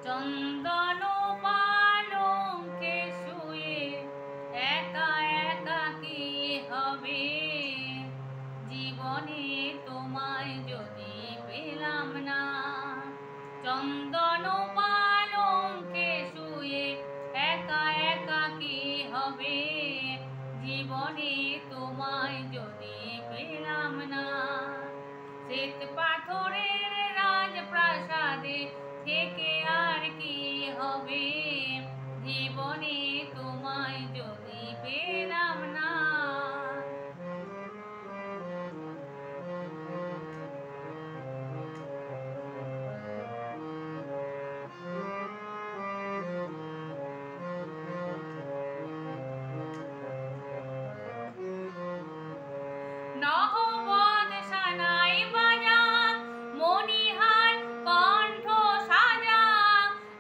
চন্দন পালঙ্কে শুয়ে একা একাকী হবে, জীবনে তোমায় যদি পেলাম না। চন্দন পালঙ্কে শুয়ে একা একাকী হবে, জীবনে তোমায় যদি পেলাম না। শ্বেত পাথরের রাজপ্রাসাদে থেকে আর কি হবে, জীবনে তোমায় যদি পেলাম না। নহবত সানাই বাজা মণিহার কণ্ঠ সাজা,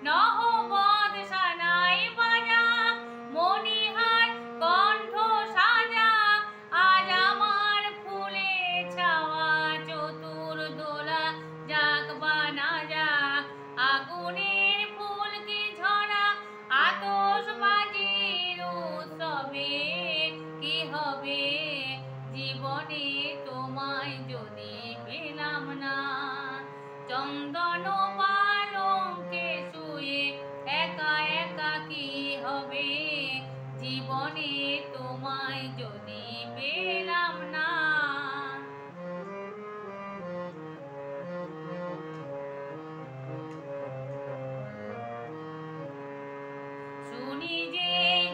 নহবত সানাই বাজা মণিহার কণ্ঠ সাজা, আজ আমার ফুলে ছাওয়া চতুর দোলা যাক বা না যাক, আগুনের ফুলকি ঝরা আতশবাজির উৎসবে কি হবে, জীবনে তোমায় যদি পেলাম না। চন্দন পালঙ্কে শুয়ে একা একাকী হবে, জীবনে তোমায় যদি পেলাম না। শুনি যে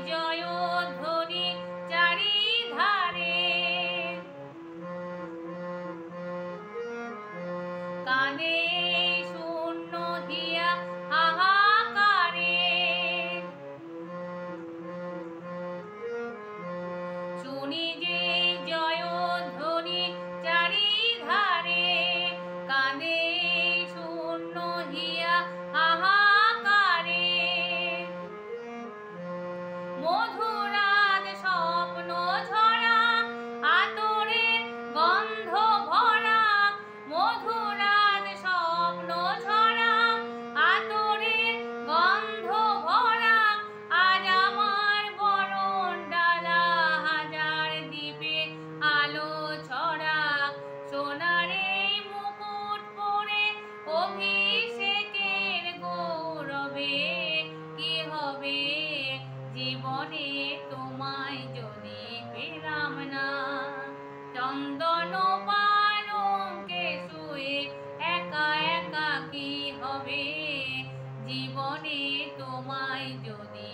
জয়ধ্বনি চারিধারে, কানে শূন্য হিয়া হাহাকারে, শুনি যে জয়ধ্বনি চারিধারে, কানে শূন্য হিয়া হাহাকারে। মধুরাত স্বপ্ন ঝরা আতরের গন্ধ ভরা, মধুরাত স্বপ্ন ঝরা আতরের গন্ধ ভরা, আজ আমার বরণ ডালা হাজার দ্বীপে আলো ছড়া, সোনারে মুকুট পরে অভিষেকের গৌরবে কি হবে, জীবনে তোমায় যদি পেলাম না। চন্দন পালঙ্কে শুয়ে একা একাকী হবে, জীবনে তোমায় যদি